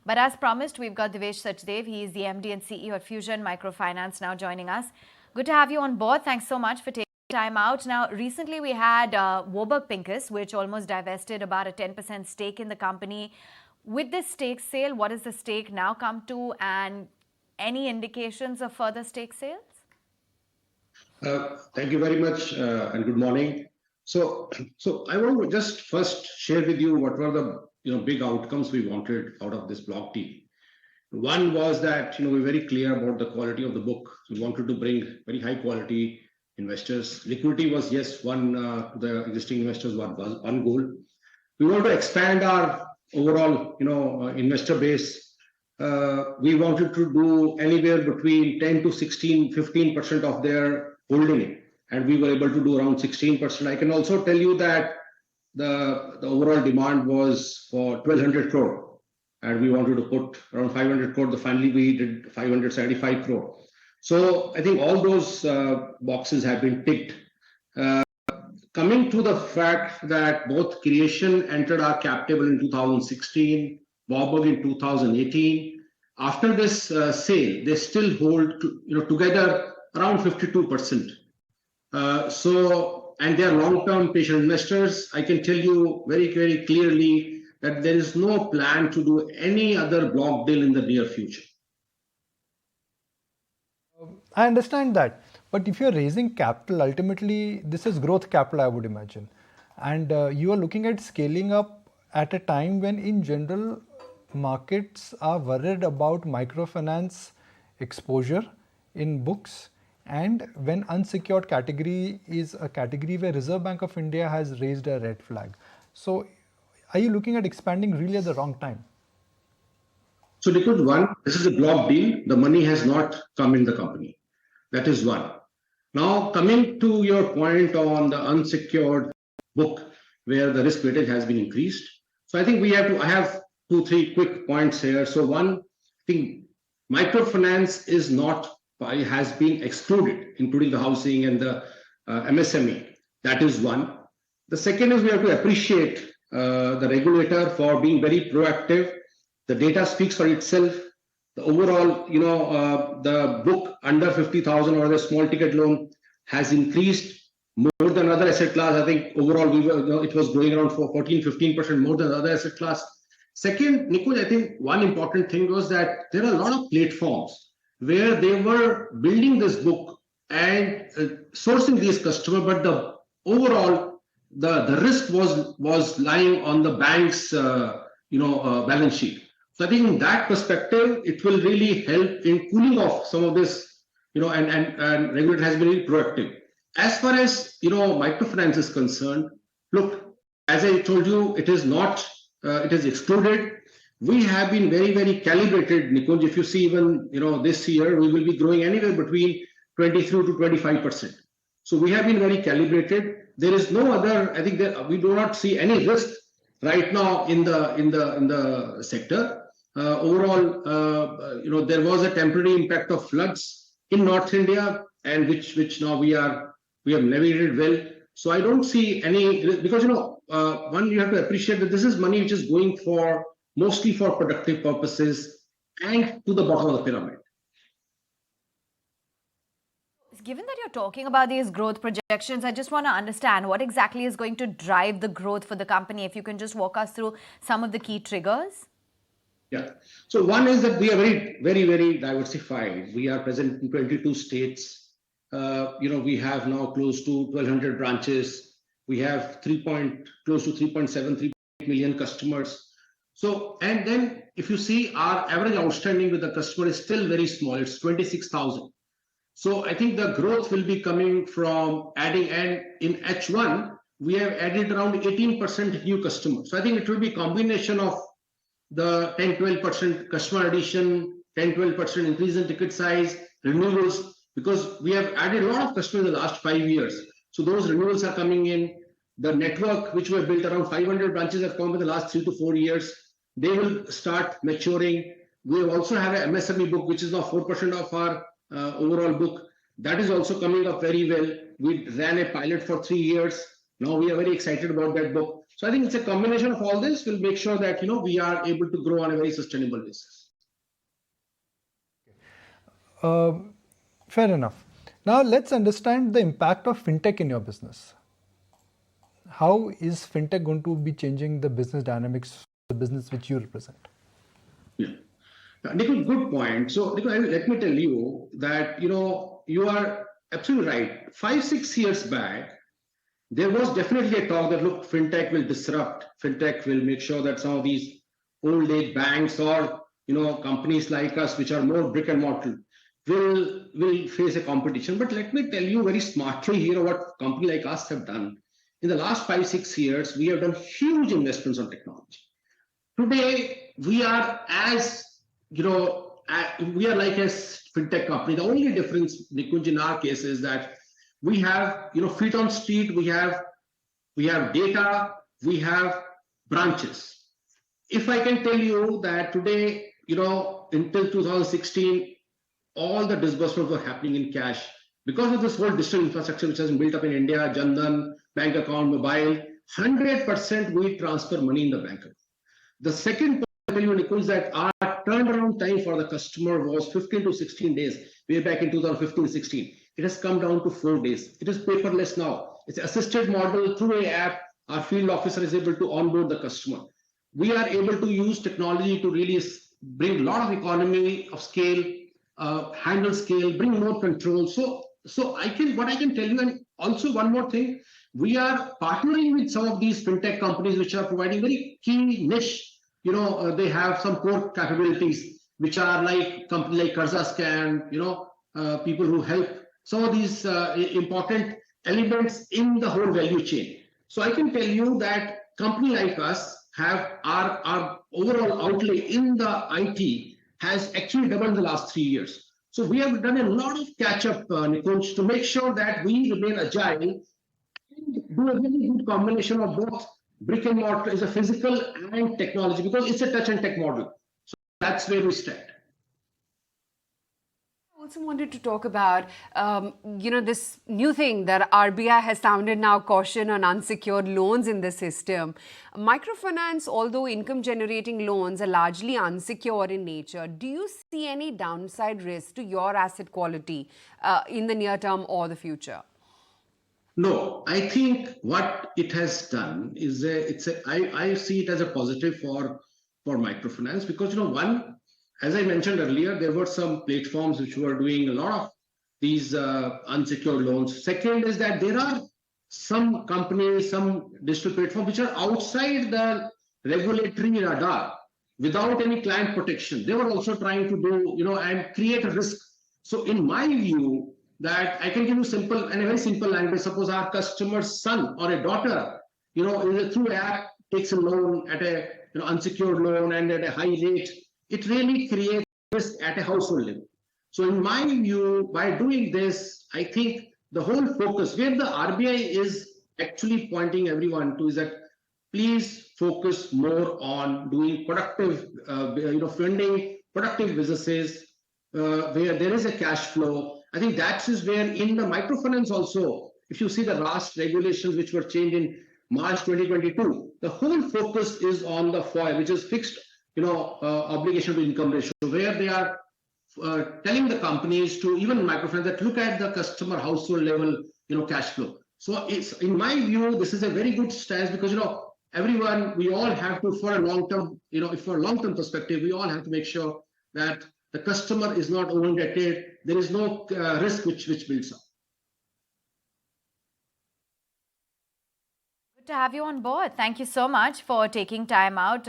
But as promised, we've got Devesh Sachdev. He is the MD and CEO at Fusion Microfinance now joining us. Good to have you on board. Thanks so much for taking time out. Now, recently we had Warburg Pincus, which almost divested about a 10% stake in the company. With this stake sale, what does the stake now come to, and any indications of further stake sales? Thank you very much and good morning. So I want to just first share with you what were the big outcomes we wanted out of this block deal. One was that we're very clear about the quality of the book. We wanted to bring very high quality investors. Liquidity was one the existing investors was one goal. We want to expand our overall investor base. We wanted to do anywhere between 10 to 16, 15% of their holding, and we were able to do around 16%. I can also tell you that the overall demand was for 1,200 crore, and we wanted to put around 500 crore. Finally, we did 575 crore. So I think all those boxes have been ticked. Coming to the fact that both Creation entered our cap table in 2016, Warburg in 2018. After this sale, they still hold together around 52%. And they are long-term patient investors. I can tell you very, very clearly that there is no plan to do any other block deal in the near future. I understand that. But if you're raising capital, ultimately, this is growth capital, I would imagine. And you are looking at scaling up at a time when, in general, markets are worried about microfinance exposure in books, and when unsecured category is a category where Reserve Bank of India has raised a red flag. So are you looking at expanding really at the wrong time? So because one, this is a block deal, the money has not come in the company. That is one. Now, coming to your point on the unsecured book, where the risk weightage has been increased. So I think I have 2-3 quick points here. So one, I think microfinance has been excluded, including the housing and the MSME. That is one. The second is we have to appreciate the regulator for being very proactive. The data speaks for itself. The overall, the book under 50,000 or the small ticket loan has increased more than other asset class. I think overall it was growing around 14-15% more than other asset class. Second, Nikunj, I think one important thing was that there are a lot of platforms where they were building this book and sourcing these customers, but the overall the risk was lying on the bank's balance sheet. So I think in that perspective, it will really help in cooling off some of this, and regulator has been really proactive. As far as microfinance is concerned, look, as I told you, it is not, it is excluded. We have been very, very calibrated, Nikunj. If you see even this year, we will be growing anywhere between 23 to 25%. So we have been very calibrated. There is no other. I think that we do not see any risk right now in the sector. Overall, there was a temporary impact of floods in North India, and which now we have navigated well. So I don't see any, because one, you have to appreciate that this is money which is going mostly for productive purposes and to the bottom of the pyramid. Given that you're talking about these growth projections, I just want to understand what exactly is going to drive the growth for the company. If you can just walk us through some of the key triggers. Yeah. So one is that we are very, very, very diversified. We are present in 22 states. We have now close to 1,200 branches. We have close to 3.73 million customers. So, and then if you see our average outstanding with the customer is still very small. It's 26,000. So I think the growth will be coming from adding, and in H1, we have added around 18% new customers. So I think it will be a combination of the 10-12% customer addition, 10-12% increase in ticket size, renewals, because we have added a lot of customers in the last 5 years. So those renewals are coming in. The network, which we have built around 500 branches, have come in the last 3 to 4 years. They will start maturing. We also have an MSME book, which is now 4% of our overall book. That is also coming up very well. We ran a pilot for 3 years. Now we are very excited about that book. So I think it's a combination of all this will make sure that we are able to grow on a very sustainable basis. Fair enough. Now let's understand the impact of fintech in your business. How is fintech going to be changing the business dynamics, the business which you represent? Yeah. Nikhil, good point. So, Nikhil, let me tell you that, you are absolutely right. 5-6 years back, there was definitely a talk that, look, fintech will disrupt. Fintech will make sure that some of these old age banks or, companies like us, which are more brick and mortar, will face a competition. But let me tell you very smartly here what a company like us have done. In the last 5-6 years, we have done huge investments on technology. Today, we are we are like a fintech company. The only difference, Nikunj, in our case is that we have, feet on street, we have data, we have branches. If I can tell you that today, until 2016, all the disbursements were happening in cash because of this whole digital infrastructure which has been built up in India, Jandan, bank account, mobile, 100% we transfer money in the bank account. The second point I tell you, Nikunj, is that our turnaround time for the customer was 15 to 16 days way back in 2015-16. It has come down to 4 days. It is paperless now. It's an assisted model through an app. Our field officer is able to onboard the customer. We are able to use technology to really bring a lot of economy of scale, handle scale, bring more control. So what I can tell you, and also one more thing, we are partnering with some of these fintech companies which are providing very key niche. They have some core capabilities which are like company like Karza Scan, people who help some of these important elements in the whole value chain. So I can tell you that company like us have our overall outlay in the IT has actually doubled in the last 3 years. So we have done a lot of catch-up, Nikunj, to make sure that we remain agile and do a really good combination of both brick and mortar is a physical and technology because it's a touch and tech model. So that's where we stand. I also wanted to talk about, this new thing that RBI has sounded now caution on unsecured loans in the system. Microfinance, although income-generating loans are largely unsecured in nature, do you see any downside risk to your asset quality in the near term or the future? No, I think what it has done is I see it as a positive for microfinance because one, as I mentioned earlier, there were some platforms which were doing a lot of these unsecured loans. Second is that there are some companies, some digital platforms which are outside the regulatory radar without any client protection. They were also trying to do, and create a risk. So in my view, that I can give you a very simple language. Suppose our customer's son or a daughter, through app takes a loan at a unsecured loan and at a high rate. It really creates risk at a household level. So in my view, by doing this, I think the whole focus where the RBI is actually pointing everyone to is that please focus more on doing productive, funding productive businesses where there is a cash flow. I think that is where in the microfinance also, if you see the last regulations which were changed in March 2022, the whole focus is on the FOIR, which is fixed, obligation to income ratio, where they are telling the companies to even microfinance that look at the customer household level, cash flow. So it's in my view, this is a very good stance because everyone, we all have to for a long term, for a long term perspective, we all have to make sure that the customer is not over-indebted. There is no risk which builds up. Good to have you on board. Thank you so much for taking time out.